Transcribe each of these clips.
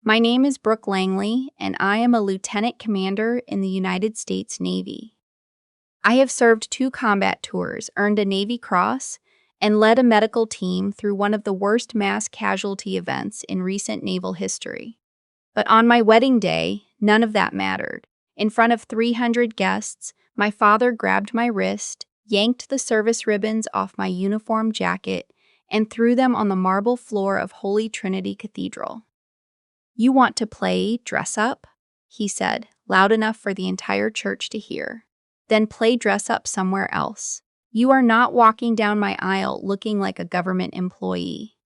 My name is Brooke Langley, and I am a lieutenant commander in the United States Navy. I have served 2 combat tours, earned a Navy Cross, and led a medical team through one of the worst mass casualty events in recent naval history. But on my wedding day, none of that mattered. In front of 300 guests, my father grabbed my wrist, yanked the service ribbons off my uniform jacket, and threw them on the marble floor of Holy Trinity Cathedral. "You want to play dress up?" he said, loud enough for the entire church to hear. "Then play dress up somewhere else. You are not walking down my aisle looking like a government employee."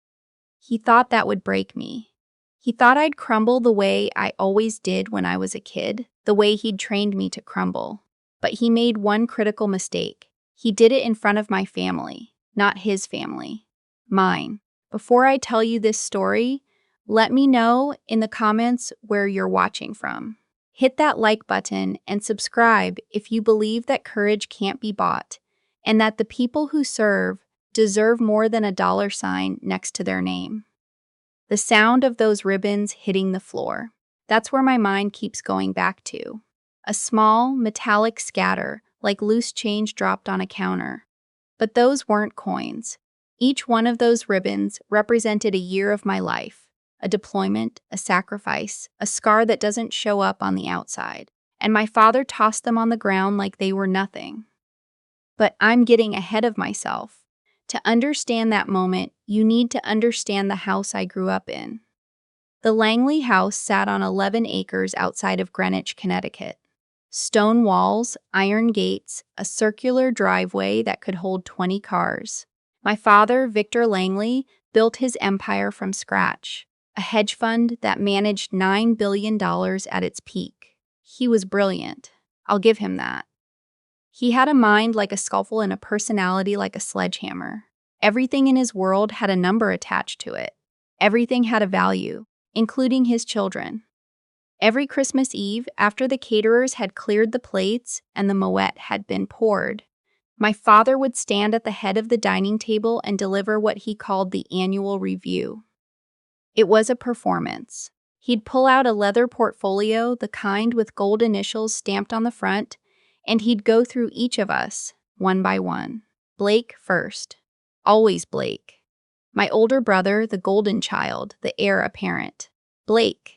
He thought that would break me. He thought I'd crumble the way I always did when I was a kid, the way he'd trained me to crumble. But he made one critical mistake. He did it in front of my family, not his family, mine. Before I tell you this story, let me know in the comments where you're watching from. Hit that like button and subscribe if you believe that courage can't be bought and that the people who serve deserve more than a $sign next to their name. The sound of those ribbons hitting the floor. That's where my mind keeps going back to. A small, metallic scatter, like loose change dropped on a counter. But those weren't coins. Each one of those ribbons represented a year of my life. A deployment, a sacrifice, a scar that doesn't show up on the outside. And my father tossed them on the ground like they were nothing. But I'm getting ahead of myself. To understand that moment, you need to understand the house I grew up in. The Langley house sat on 11 acres outside of Greenwich, Connecticut. Stone walls, iron gates, a circular driveway that could hold 20 cars. My father, Victor Langley, built his empire from scratch. A hedge fund that managed $9 billion at its peak. He was brilliant. I'll give him that. He had a mind like a scalpel and a personality like a sledgehammer. Everything in his world had a number attached to it. Everything had a value, including his children. Every Christmas Eve, after the caterers had cleared the plates and the moët had been poured, my father would stand at the head of the dining table and deliver what he called the annual review. It was a performance. He'd pull out a leather portfolio, the kind with gold initials stamped on the front, and he'd go through each of us, one by one. Blake first. Always Blake. My older brother, the golden child, the heir apparent. Blake.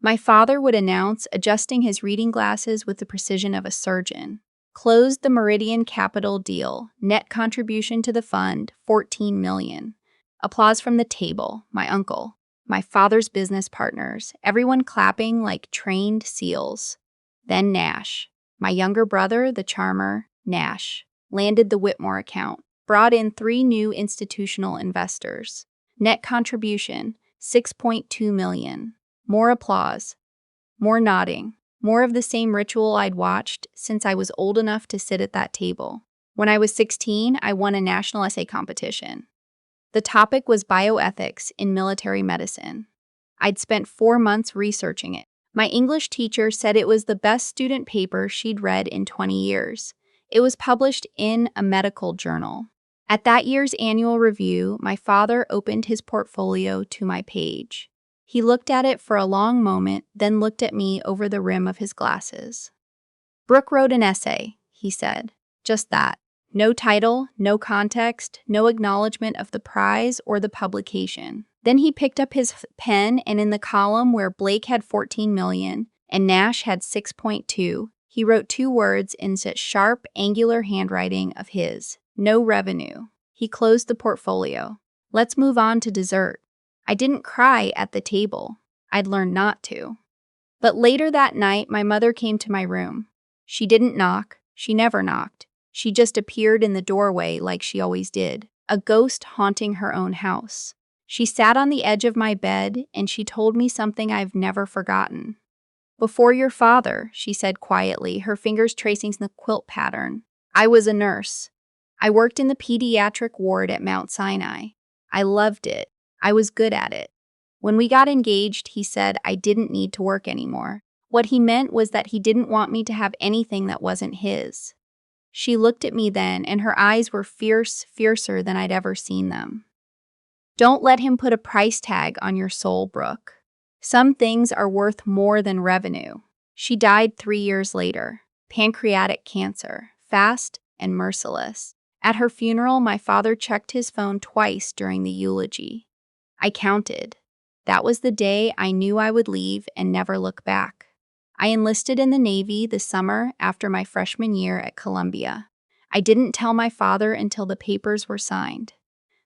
My father would announce, adjusting his reading glasses with the precision of a surgeon. Closed the Meridian Capital deal. Net contribution to the fund, $14 million. Applause from the table, my uncle. My father's business partners, everyone clapping like trained seals. Then Nash, my younger brother, the charmer, Nash, landed the Whitmore account, brought in 3 new institutional investors. Net contribution, $6.2 million. More applause, more nodding, more of the same ritual I'd watched since I was old enough to sit at that table. When I was 16, I won a national essay competition. The topic was bioethics in military medicine. I'd spent 4 months researching it. My English teacher said it was the best student paper she'd read in 20 years. It was published in a medical journal. At that year's annual review, my father opened his portfolio to my page. He looked at it for a long moment, then looked at me over the rim of his glasses. "Brooke wrote an essay," he said. Just that. No title, no context, no acknowledgement of the prize or the publication. Then he picked up his pen and in the column where Blake had 14 million and Nash had 6.2, he wrote 2 words in such sharp, angular handwriting of his. No revenue. He closed the portfolio. Let's move on to dessert. I didn't cry at the table. I'd learned not to. But later that night, my mother came to my room. She didn't knock. She never knocked. She just appeared in the doorway like she always did, a ghost haunting her own house. She sat on the edge of my bed and she told me something I've never forgotten. "Before your father," she said quietly, her fingers tracing the quilt pattern, "I was a nurse. I worked in the pediatric ward at Mount Sinai. I loved it. I was good at it. When we got engaged, he said I didn't need to work anymore. What he meant was that he didn't want me to have anything that wasn't his." She looked at me then, and her eyes were fiercer than I'd ever seen them. "Don't let him put a price tag on your soul, Brooke. Some things are worth more than revenue. She died 3 years later. Pancreatic cancer, fast and merciless. At her funeral, my father checked his phone twice during the eulogy. I counted. That was the day I knew I would leave and never look back. I enlisted in the Navy the summer after my freshman year at Columbia. I didn't tell my father until the papers were signed.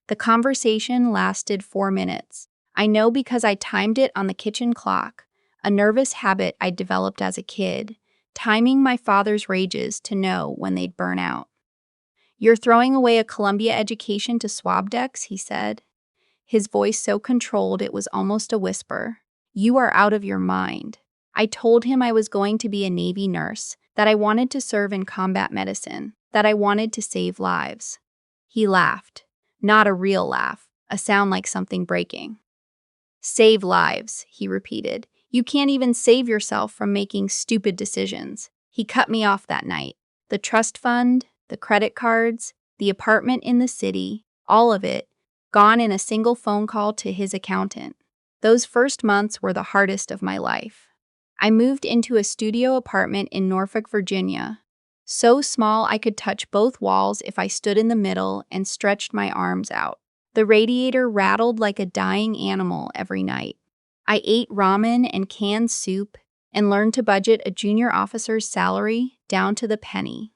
The conversation lasted 4 minutes. I know because I timed it on the kitchen clock, a nervous habit I developed as a kid, timing my father's rages to know when they'd burn out. "You're throwing away a Columbia education to swab decks," he said, his voice so controlled it was almost a whisper. "You are out of your mind." I told him I was going to be a Navy nurse, that I wanted to serve in combat medicine, that I wanted to save lives. He laughed. Not a real laugh, a sound like something breaking. "Save lives," he repeated. "You can't even save yourself from making stupid decisions." He cut me off that night. The trust fund, the credit cards, the apartment in the city, all of it, gone in a single phone call to his accountant. Those first months were the hardest of my life. I moved into a studio apartment in Norfolk, Virginia, so small I could touch both walls if I stood in the middle and stretched my arms out. The radiator rattled like a dying animal every night. I ate ramen and canned soup and learned to budget a junior officer's salary down to the penny.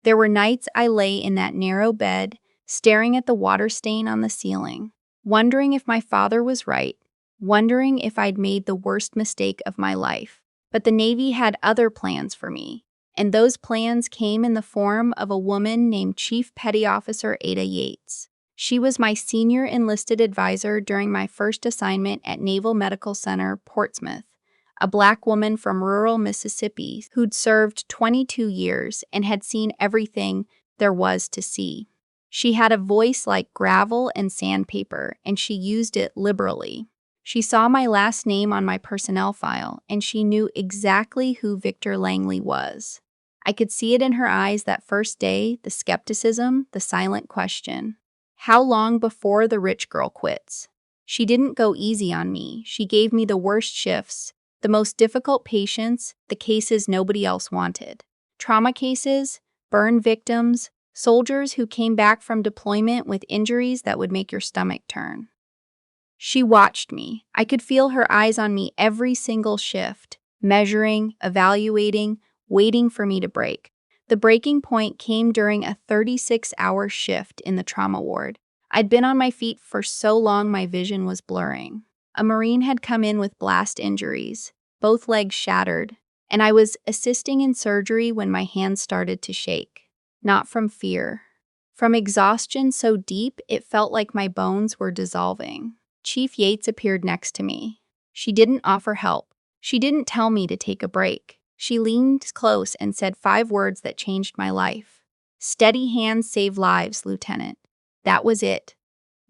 There were nights I lay in that narrow bed, staring at the water stain on the ceiling, wondering if my father was right, wondering if I'd made the worst mistake of my life. But the Navy had other plans for me, and those plans came in the form of a woman named Chief Petty Officer Ada Yates. She was my senior enlisted advisor during my first assignment at Naval Medical Center, Portsmouth, a Black woman from rural Mississippi who'd served 22 years and had seen everything there was to see. She had a voice like gravel and sandpaper, and she used it liberally. She saw my last name on my personnel file, and she knew exactly who Victor Langley was. I could see it in her eyes that first day, the skepticism, the silent question. How long before the rich girl quits? She didn't go easy on me. She gave me the worst shifts, the most difficult patients, the cases nobody else wanted. Trauma cases, burn victims, soldiers who came back from deployment with injuries that would make your stomach turn. She watched me. I could feel her eyes on me every single shift, measuring, evaluating, waiting for me to break. The breaking point came during a 36-hour shift in the trauma ward. I'd been on my feet for so long my vision was blurring. A Marine had come in with blast injuries, both legs shattered, and I was assisting in surgery when my hands started to shake. Not from fear. From exhaustion so deep it felt like my bones were dissolving. Chief Yates appeared next to me. She didn't offer help. She didn't tell me to take a break. She leaned close and said 5 words that changed my life. "Steady hands save lives, Lieutenant." That was it.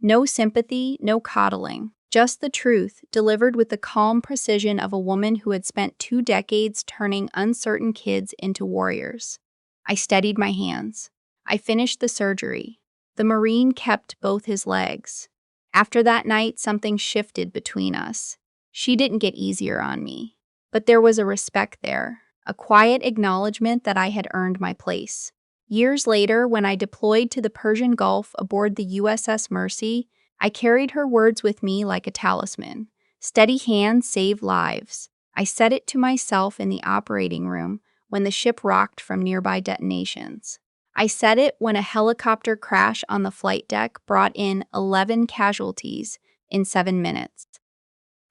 No sympathy, no coddling. Just the truth, delivered with the calm precision of a woman who had spent 2 decades turning uncertain kids into warriors. I steadied my hands. I finished the surgery. The Marine kept both his legs. After that night, something shifted between us. She didn't get easier on me. But there was a respect there, a quiet acknowledgement that I had earned my place. Years later, when I deployed to the Persian Gulf aboard the USS Mercy, I carried her words with me like a talisman. Steady hands save lives. I said it to myself in the operating room when the ship rocked from nearby detonations. I said it when a helicopter crash on the flight deck brought in 11 casualties in 7 minutes.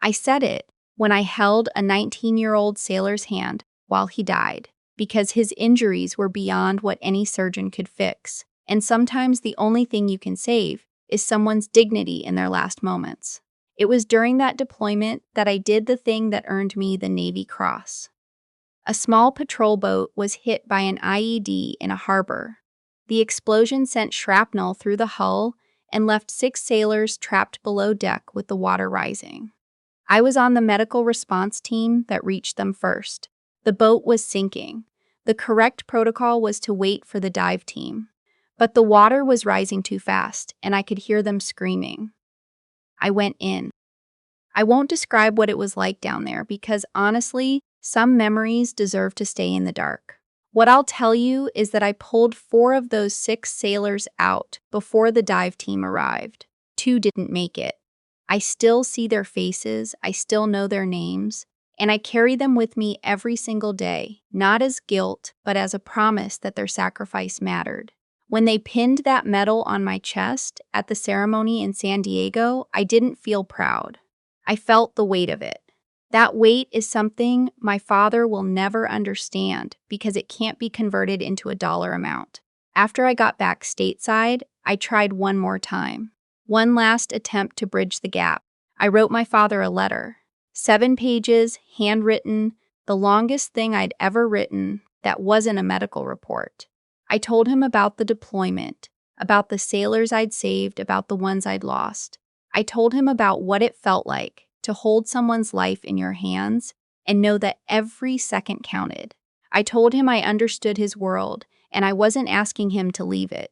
I said it when I held a 19-year-old sailor's hand while he died, because his injuries were beyond what any surgeon could fix, and sometimes the only thing you can save is someone's dignity in their last moments. It was during that deployment that I did the thing that earned me the Navy Cross. A small patrol boat was hit by an IED in a harbor. The explosion sent shrapnel through the hull and left 6 sailors trapped below deck with the water rising. I was on the medical response team that reached them first. The boat was sinking. The correct protocol was to wait for the dive team. But the water was rising too fast, and I could hear them screaming. I went in. I won't describe what it was like down there because honestly, some memories deserve to stay in the dark. What I'll tell you is that I pulled 4 of those 6 sailors out before the dive team arrived. 2 didn't make it. I still see their faces, I still know their names, and I carry them with me every single day, not as guilt, but as a promise that their sacrifice mattered. When they pinned that medal on my chest at the ceremony in San Diego, I didn't feel proud. I felt the weight of it. That weight is something my father will never understand because it can't be converted into a dollar amount. After I got back stateside, I tried one more time. One last attempt to bridge the gap. I wrote my father a letter. 7 pages, handwritten, the longest thing I'd ever written that wasn't a medical report. I told him about the deployment, about the sailors I'd saved, about the ones I'd lost. I told him about what it felt like to hold someone's life in your hands and know that every second counted. I told him I understood his world and I wasn't asking him to leave it.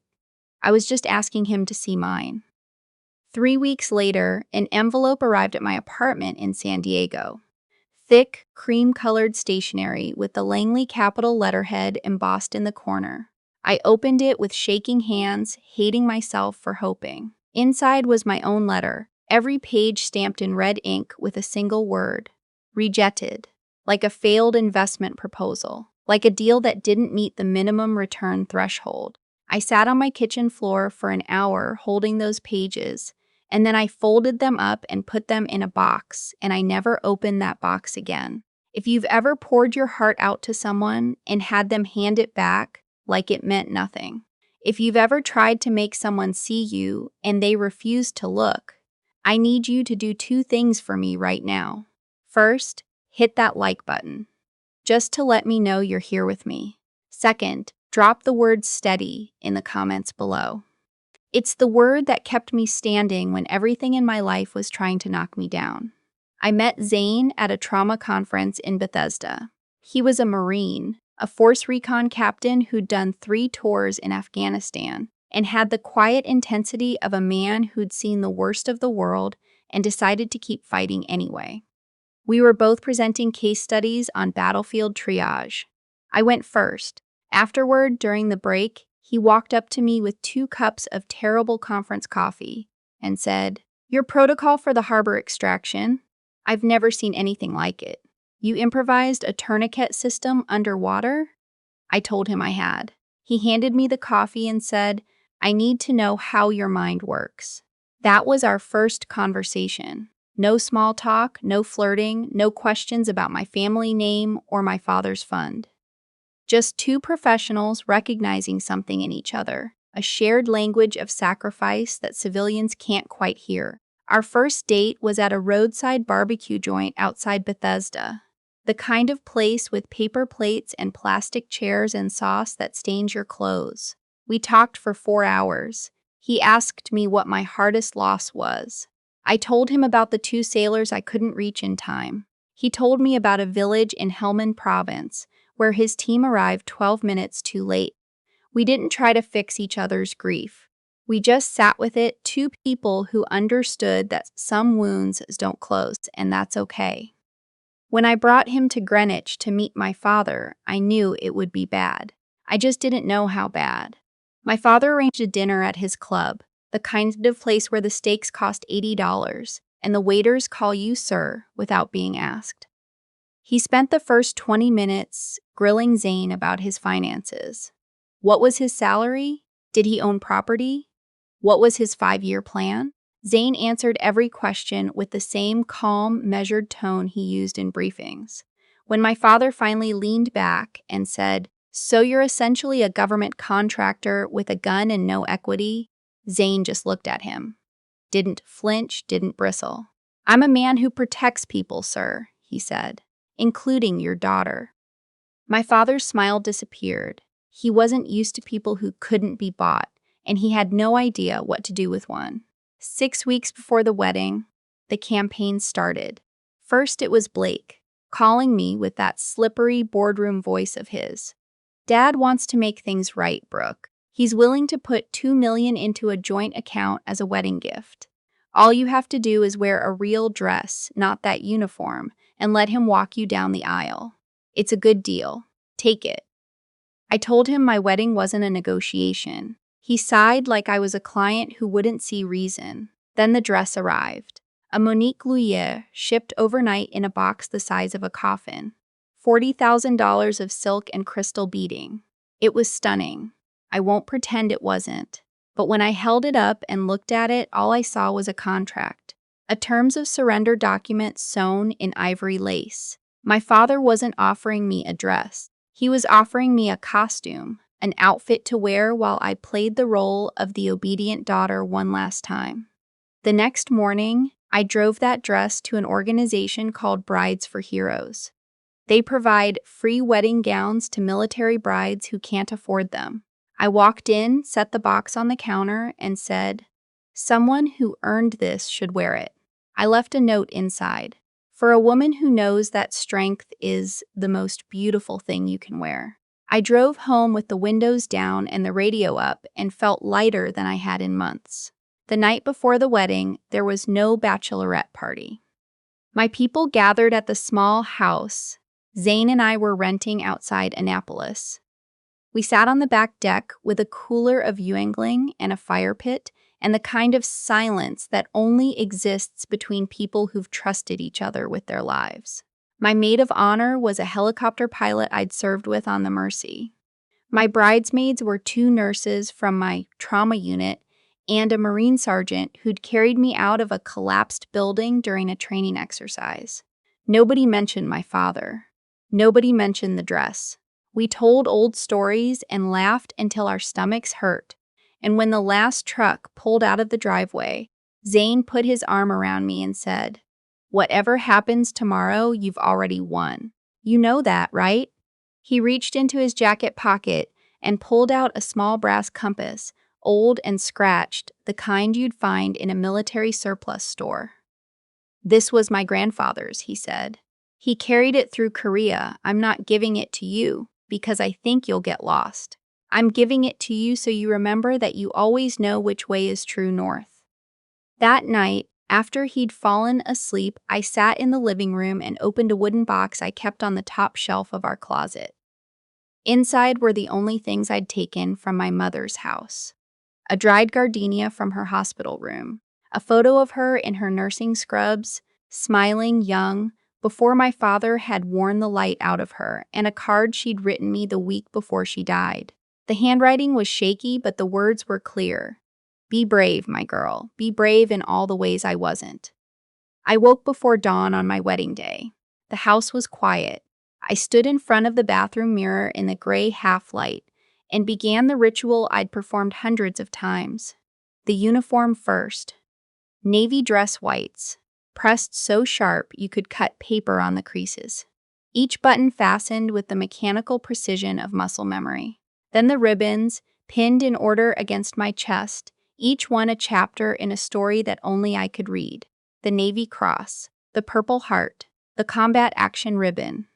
I was just asking him to see mine. 3 weeks later, an envelope arrived at my apartment in San Diego. Thick, cream-colored stationery with the Langley capital letterhead embossed in the corner. I opened it with shaking hands, hating myself for hoping. Inside was my own letter, every page stamped in red ink with a single word. Rejected. Like a failed investment proposal. Like a deal that didn't meet the minimum return threshold. I sat on my kitchen floor for an hour holding those pages, and then I folded them up and put them in a box, and I never opened that box again. If you've ever poured your heart out to someone and had them hand it back like it meant nothing. If you've ever tried to make someone see you and they refuse to look, I need you to do 2 things for me right now. First, hit that like button, just to let me know you're here with me. Second, drop the word steady in the comments below. It's the word that kept me standing when everything in my life was trying to knock me down. I met Zane at a trauma conference in Bethesda. He was a Marine, a force recon captain who'd done 3 tours in Afghanistan and had the quiet intensity of a man who'd seen the worst of the world and decided to keep fighting anyway. We were both presenting case studies on battlefield triage. I went first. Afterward, during the break, he walked up to me with 2 cups of terrible conference coffee and said, "Your protocol for the harbor extraction? I've never seen anything like it. You improvised a tourniquet system underwater?" I told him I had. He handed me the coffee and said, "I need to know how your mind works." That was our first conversation. No small talk, no flirting, no questions about my family name or my father's fund. Just 2 professionals recognizing something in each other, a shared language of sacrifice that civilians can't quite hear. Our first date was at a roadside barbecue joint outside Bethesda, the kind of place with paper plates and plastic chairs and sauce that stains your clothes. We talked for 4 hours. He asked me what my hardest loss was. I told him about the 2 sailors I couldn't reach in time. He told me about a village in Helmand Province where his team arrived 12 minutes too late. We didn't try to fix each other's grief. We just sat with it, 2 people who understood that some wounds don't close, and that's okay. When I brought him to Greenwich to meet my father, I knew it would be bad. I just didn't know how bad. My father arranged a dinner at his club, the kind of place where the steaks cost $80, and the waiters call you sir without being asked. He spent the first 20 minutes grilling Zane about his finances. What was his salary? Did he own property? What was his 5-year plan? Zane answered every question with the same calm, measured tone he used in briefings. When my father finally leaned back and said, "So you're essentially a government contractor with a gun and no equity?" Zane just looked at him. Didn't flinch, didn't bristle. "I'm a man who protects people, sir," he said, "including your daughter." My father's smile disappeared. He wasn't used to people who couldn't be bought, and he had no idea what to do with one. 6 weeks before the wedding, the campaign started. First it was Blake, calling me with that slippery boardroom voice of his. "Dad wants to make things right, Brooke. He's willing to put $2 million into a joint account as a wedding gift." All you have to do is wear a real dress, not that uniform, and let him walk you down the aisle. It's a good deal. Take it." I told him my wedding wasn't a negotiation. He sighed like I was a client who wouldn't see reason. Then the dress arrived. A Monique Loulier shipped overnight in a box the size of a coffin. $40,000 of silk and crystal beading. It was stunning. I won't pretend it wasn't. But when I held it up and looked at it, all I saw was a contract. A terms of surrender document sewn in ivory lace. My father wasn't offering me a dress. He was offering me a costume, an outfit to wear while I played the role of the obedient daughter one last time. The next morning, I drove that dress to an organization called Brides for Heroes. They provide free wedding gowns to military brides who can't afford them. I walked in, set the box on the counter, and said, "Someone who earned this should wear it." I left a note inside. "For a woman who knows that strength is the most beautiful thing you can wear." I drove home with the windows down and the radio up and felt lighter than I had in months. The night before the wedding, there was no bachelorette party. My people gathered at the small house Zane and I were renting outside Annapolis. We sat on the back deck with a cooler of Yuengling and a fire pit and the kind of silence that only exists between people who've trusted each other with their lives. My maid of honor was a helicopter pilot I'd served with on the Mercy. My bridesmaids were 2 nurses from my trauma unit and a Marine sergeant who'd carried me out of a collapsed building during a training exercise. Nobody mentioned my father. Nobody mentioned the dress. We told old stories and laughed until our stomachs hurt. And when the last truck pulled out of the driveway, Zane put his arm around me and said, "Whatever happens tomorrow, you've already won. You know that, right?" He reached into his jacket pocket and pulled out a small brass compass, old and scratched, the kind you'd find in a military surplus store. "This was my grandfather's," he said. "He carried it through Korea. I'm not giving it to you because I think you'll get lost. I'm giving it to you so you remember that you always know which way is true north." That night, after he'd fallen asleep, I sat in the living room and opened a wooden box I kept on the top shelf of our closet. Inside were the only things I'd taken from my mother's house. A dried gardenia from her hospital room, a photo of her in her nursing scrubs, smiling young, before my father had worn the light out of her, and a card she'd written me the week before she died. The handwriting was shaky, but the words were clear. "Be brave, my girl. Be brave in all the ways I wasn't." I woke before dawn on my wedding day. The house was quiet. I stood in front of the bathroom mirror in the gray half-light and began the ritual I'd performed hundreds of times. The uniform first. Navy dress whites, pressed so sharp you could cut paper on the creases. Each button fastened with the mechanical precision of muscle memory. Then the ribbons, pinned in order against my chest, each one a chapter in a story that only I could read. The Navy Cross, the Purple Heart, the Combat Action Ribbon.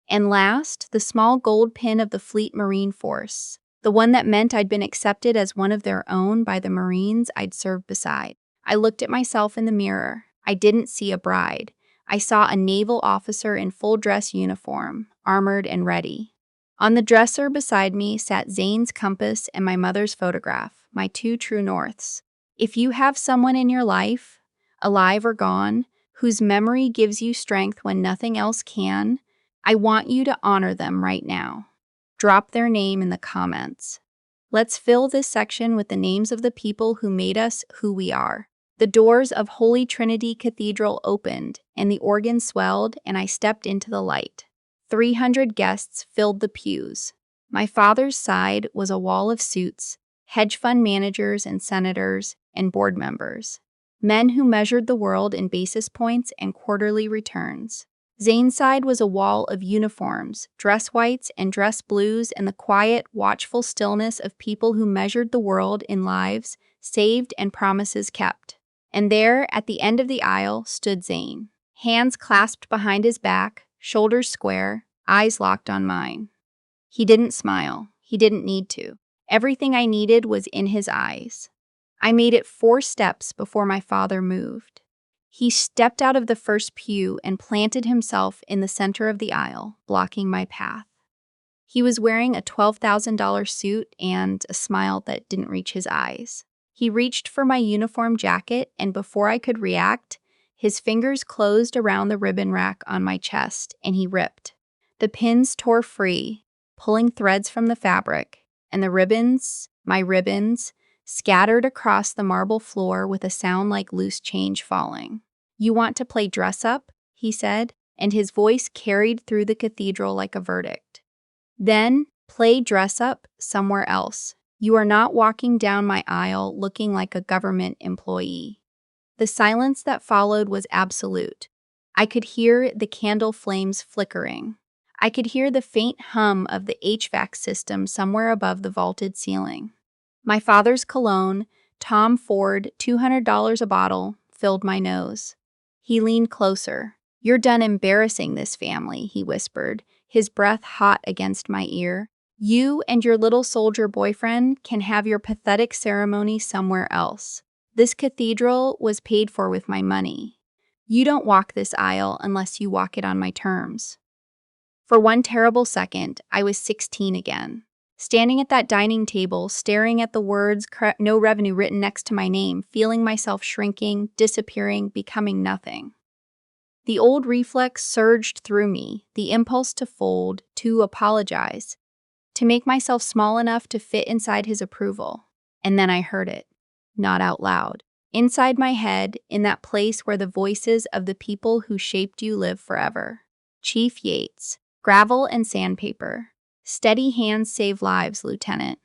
And last, the small gold pin of the Fleet Marine Force, the one that meant I'd been accepted as one of their own by the Marines I'd served beside. I looked at myself in the mirror. I didn't see a bride. I saw a naval officer in full dress uniform, armored and ready. On the dresser beside me sat Zane's compass and my mother's photograph, my 2 true norths. If you have someone in your life, alive or gone, whose memory gives you strength when nothing else can, I want you to honor them right now. Drop their name in the comments. Let's fill this section with the names of the people who made us who we are. The doors of Holy Trinity Cathedral opened, and the organ swelled, and I stepped into the light. 300 guests filled the pews. My father's side was a wall of suits, hedge fund managers and senators and board members, men who measured the world in basis points and quarterly returns. Zane's side was a wall of uniforms, dress whites and dress blues, and the quiet, watchful stillness of people who measured the world in lives saved and promises kept. And there, at the end of the aisle, stood Zane, hands clasped behind his back, shoulders square, eyes locked on mine. He didn't smile. He didn't need to. Everything I needed was in his eyes. I made it 4 steps before my father moved. He stepped out of the first pew and planted himself in the center of the aisle, blocking my path. He was wearing a $12,000 suit and a smile that didn't reach his eyes. He reached for my uniform jacket, and before I could react, his fingers closed around the ribbon rack on my chest, and he ripped. The pins tore free, pulling threads from the fabric, and the ribbons, my ribbons, scattered across the marble floor with a sound like loose change falling. "You want to play dress-up?" he said, and his voice carried through the cathedral like a verdict. "Then play dress-up somewhere else. You are not walking down my aisle looking like a government employee." The silence that followed was absolute. I could hear the candle flames flickering. I could hear the faint hum of the HVAC system somewhere above the vaulted ceiling. My father's cologne, Tom Ford, $200 a bottle, filled my nose. He leaned closer. "You're done embarrassing this family," he whispered, his breath hot against my ear. "You and your little soldier boyfriend can have your pathetic ceremony somewhere else. This cathedral was paid for with my money. You don't walk this aisle unless you walk it on my terms." For one terrible second, I was 16 again. Standing at that dining table, staring at the words "no revenue" written next to my name, feeling myself shrinking, disappearing, becoming nothing. The old reflex surged through me, the impulse to fold, to apologize, to make myself small enough to fit inside his approval. And then I heard it, not out loud. Inside my head, in that place where the voices of the people who shaped you live forever. Chief Yates, "Gravel and sandpaper. Steady hands save lives, Lieutenant."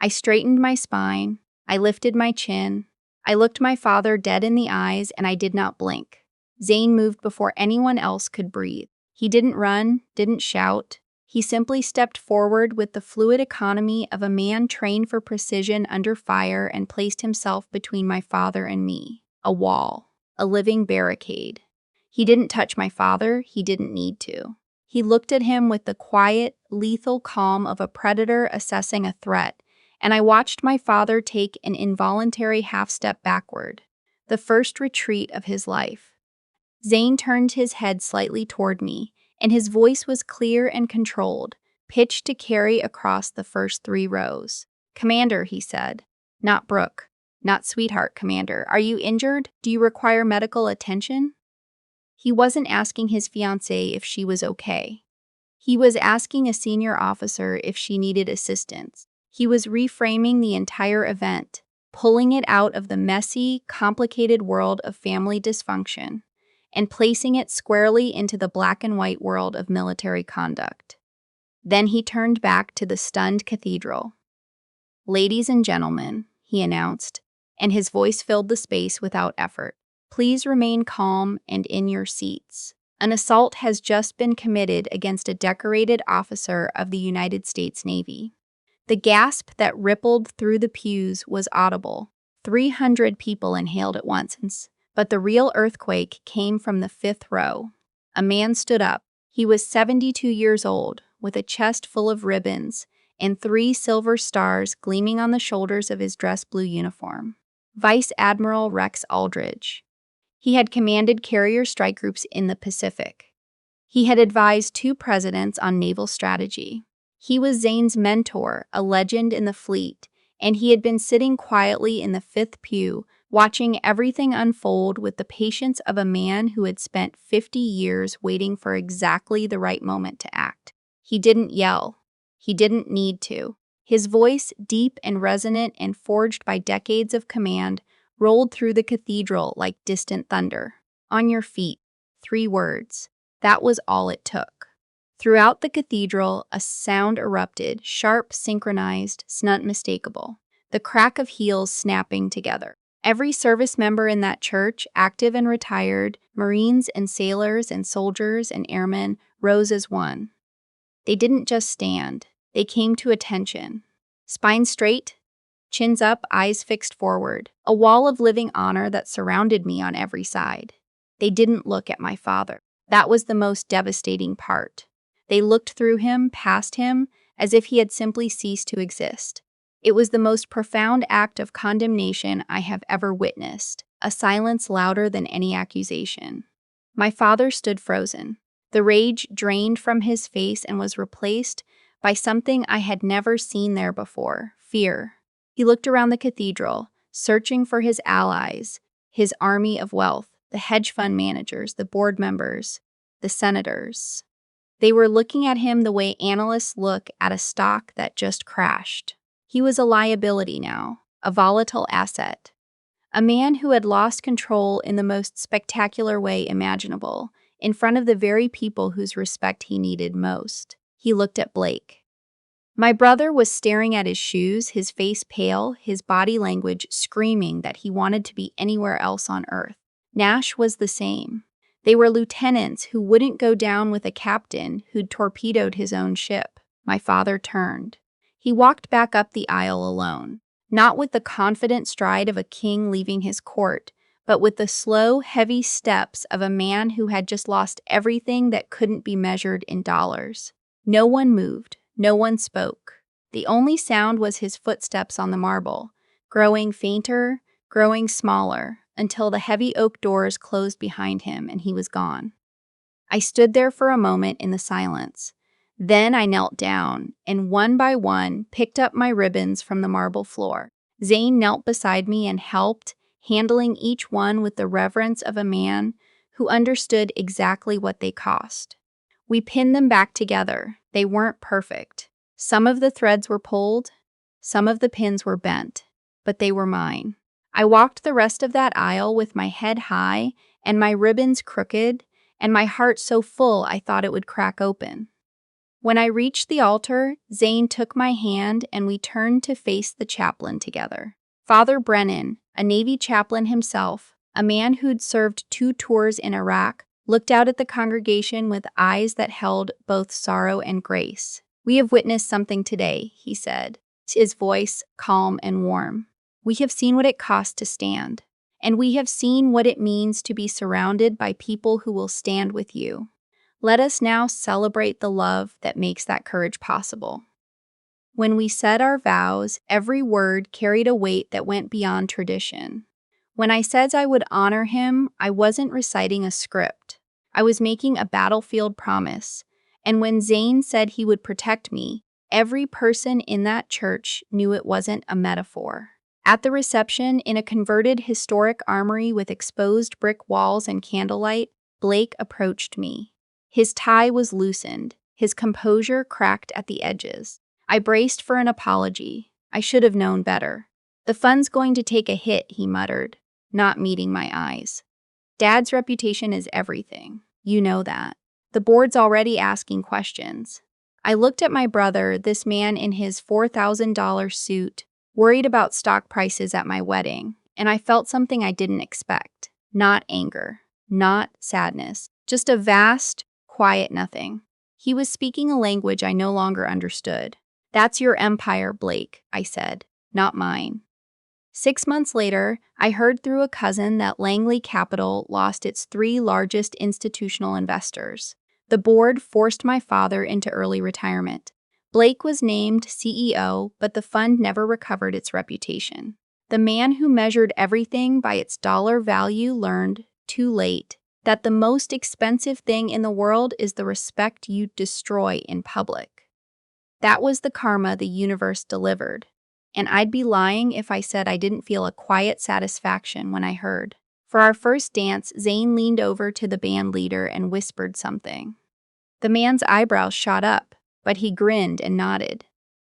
I straightened my spine. I lifted my chin. I looked my father dead in the eyes, and I did not blink. Zane moved before anyone else could breathe. He didn't run, didn't shout. He simply stepped forward with the fluid economy of a man trained for precision under fire and placed himself between my father and me. A wall. A living barricade. He didn't touch my father. He didn't need to. He looked at him with the quiet, lethal calm of a predator assessing a threat, and I watched my father take an involuntary half-step backward, the first retreat of his life. Zane turned his head slightly toward me, and his voice was clear and controlled, pitched to carry across the first 3 rows. "Commander," he said. "Not Brooke. Not sweetheart, Commander. Are you injured? Do you require medical attention?" He wasn't asking his fiancée if she was okay. He was asking a senior officer if she needed assistance. He was reframing the entire event, pulling it out of the messy, complicated world of family dysfunction, and placing it squarely into the black and white world of military conduct. Then he turned back to the stunned cathedral. "Ladies and gentlemen," he announced, and his voice filled the space without effort. "Please remain calm and in your seats. An assault has just been committed against a decorated officer of the United States Navy." The gasp that rippled through the pews was audible. 300 people inhaled at once, but the real earthquake came from the 5th row. A man stood up. He was 72 years old, with a chest full of ribbons and 3 silver stars gleaming on the shoulders of his dress blue uniform. Vice Admiral Rex Aldridge. He had commanded carrier strike groups in the Pacific. He had advised 2 presidents on naval strategy. He was Zane's mentor, a legend in the fleet, and he had been sitting quietly in the 5th pew, watching everything unfold with the patience of a man who had spent 50 years waiting for exactly the right moment to act. He didn't yell. He didn't need to. His voice, deep and resonant and forged by decades of command, rolled through the cathedral like distant thunder. "On your feet." 3 words. That was all it took. Throughout the cathedral, a sound erupted, sharp, synchronized, unmistakable. The crack of heels snapping together. Every service member in that church, active and retired, Marines and sailors and soldiers and airmen, rose as one. They didn't just stand. They came to attention. Spine straight, chins up, eyes fixed forward. A wall of living honor that surrounded me on every side. They didn't look at my father. That was the most devastating part. They looked through him, past him, as if he had simply ceased to exist. It was the most profound act of condemnation I have ever witnessed, a silence louder than any accusation. My father stood frozen. The rage drained from his face and was replaced by something I had never seen there before: fear. He looked around the cathedral, searching for his allies, his army of wealth, the hedge fund managers, the board members, the senators. They were looking at him the way analysts look at a stock that just crashed. He was a liability now, a volatile asset, a man who had lost control in the most spectacular way imaginable, in front of the very people whose respect he needed most. He looked at Blake. My brother was staring at his shoes, his face pale, his body language screaming that he wanted to be anywhere else on Earth. Nash was the same. They were lieutenants who wouldn't go down with a captain who'd torpedoed his own ship. My father turned. He walked back up the aisle alone, not with the confident stride of a king leaving his court, but with the slow, heavy steps of a man who had just lost everything that couldn't be measured in dollars. No one moved. No one spoke. The only sound was his footsteps on the marble, growing fainter, growing smaller, until the heavy oak doors closed behind him and he was gone. I stood there for a moment in the silence. Then I knelt down and one by one picked up my ribbons from the marble floor. Zane knelt beside me and helped, handling each one with the reverence of a man who understood exactly what they cost. We pinned them back together. They weren't perfect. Some of the threads were pulled, some of the pins were bent, but they were mine. I walked the rest of that aisle with my head high and my ribbons crooked and my heart so full I thought it would crack open. When I reached the altar, Zane took my hand and we turned to face the chaplain together. Father Brennan, a Navy chaplain himself, a man who'd served 2 tours in Iraq, looked out at the congregation with eyes that held both sorrow and grace. "We have witnessed something today," he said, his voice calm and warm. "We have seen what it costs to stand, and we have seen what it means to be surrounded by people who will stand with you. Let us now celebrate the love that makes that courage possible." When we said our vows, every word carried a weight that went beyond tradition. When I said I would honor him, I wasn't reciting a script. I was making a battlefield promise. And when Zane said he would protect me, every person in that church knew it wasn't a metaphor. At the reception, in a converted historic armory with exposed brick walls and candlelight, Blake approached me. His tie was loosened, his composure cracked at the edges. I braced for an apology. I should have known better. "The fund's going to take a hit," he muttered, not meeting my eyes. "Dad's reputation is everything. You know that. The board's already asking questions." I looked at my brother, this man in his $4,000 suit, worried about stock prices at my wedding, and I felt something I didn't expect. Not anger, not sadness, just a vast, quiet nothing. He was speaking a language I no longer understood. "That's your empire, Blake," I said, "not mine." 6 months later, I heard through a cousin that Langley Capital lost its 3 largest institutional investors. The board forced my father into early retirement. Blake was named CEO, but the fund never recovered its reputation. The man who measured everything by its dollar value learned, too late, that the most expensive thing in the world is the respect you destroy in public. That was the karma the universe delivered. And I'd be lying if I said I didn't feel a quiet satisfaction when I heard. For our first dance, Zane leaned over to the band leader and whispered something. The man's eyebrows shot up, but he grinned and nodded.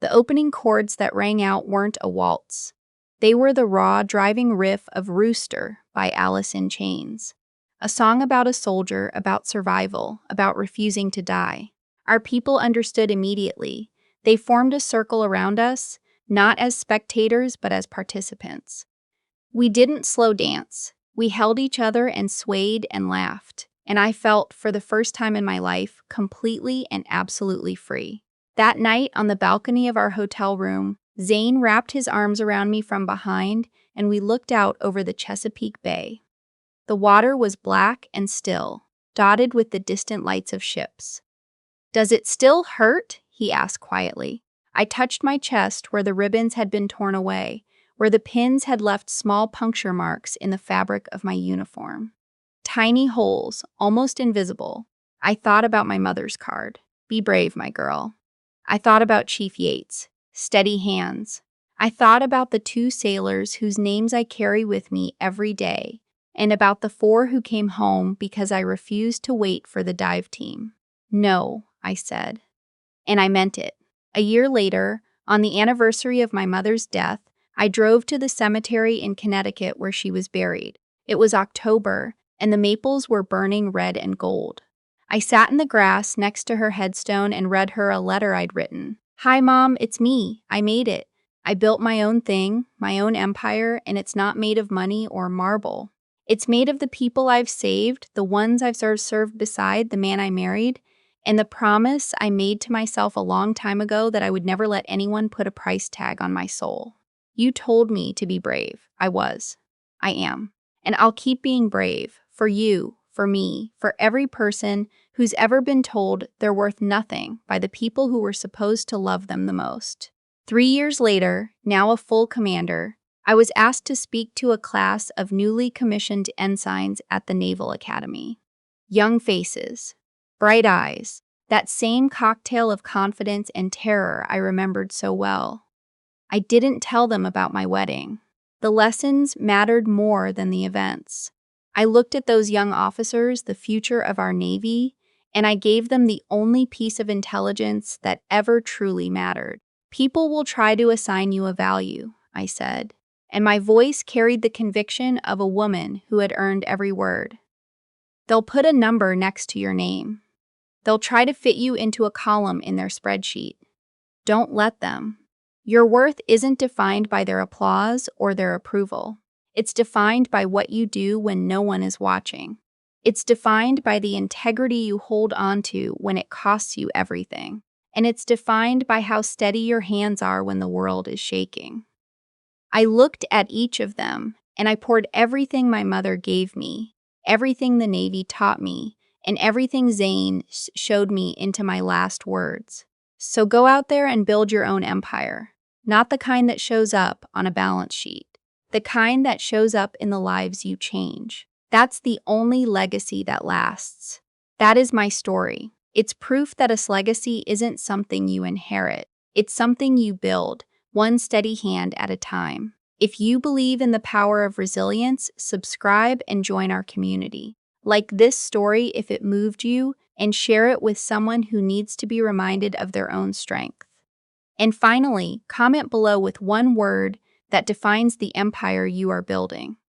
The opening chords that rang out weren't a waltz. They were the raw, driving riff of Rooster by Alice in Chains. A song about a soldier, about survival, about refusing to die. Our people understood immediately. They formed a circle around us, not as spectators, but as participants. We didn't slow dance. We held each other and swayed and laughed. And I felt, for the first time in my life, completely and absolutely free. That night, on the balcony of our hotel room, Zane wrapped his arms around me from behind, and we looked out over the Chesapeake Bay. The water was black and still, dotted with the distant lights of ships. "Does it still hurt?" he asked quietly. I touched my chest where the ribbons had been torn away, where the pins had left small puncture marks in the fabric of my uniform. Tiny holes, almost invisible. I thought about my mother's card. Be brave, my girl. I thought about Chief Yates. Steady hands. I thought about the 2 sailors whose names I carry with me every day, and about the 4 who came home because I refused to wait for the dive team. No, I said. And I meant it. A year later, on the anniversary of my mother's death, I drove to the cemetery in Connecticut where she was buried. It was October, and the maples were burning red and gold. I sat in the grass next to her headstone and read her a letter I'd written. Hi, Mom, it's me. I made it. I built my own thing, my own empire, and it's not made of money or marble. It's made of the people I've saved, the ones I've served beside the man I married, and the promise I made to myself a long time ago that I would never let anyone put a price tag on my soul. You told me to be brave. I was. I am. And I'll keep being brave for you, for me, for every person who's ever been told they're worth nothing by the people who were supposed to love them the most. 3 years later, now a full commander, I was asked to speak to a class of newly commissioned ensigns at the Naval Academy. Young faces, bright eyes, that same cocktail of confidence and terror I remembered so well. I didn't tell them about my wedding. The lessons mattered more than the events. I looked at those young officers, the future of our Navy, and I gave them the only piece of intelligence that ever truly mattered. People will try to assign you a value, I said, and my voice carried the conviction of a woman who had earned every word. They'll put a number next to your name. They'll try to fit you into a column in their spreadsheet. Don't let them. Your worth isn't defined by their applause or their approval. It's defined by what you do when no one is watching. It's defined by the integrity you hold on to when it costs you everything. And it's defined by how steady your hands are when the world is shaking. I looked at each of them, and I poured everything my mother gave me, everything the Navy taught me, and everything Zane showed me into my last words. So go out there and build your own empire, not the kind that shows up on a balance sheet, the kind that shows up in the lives you change. That's the only legacy that lasts. That is my story. It's proof that a legacy isn't something you inherit. It's something you build, one steady hand at a time. If you believe in the power of resilience, subscribe and join our community. Like this story if it moved you, and share it with someone who needs to be reminded of their own strength. And finally, comment below with one word that defines the empire you are building.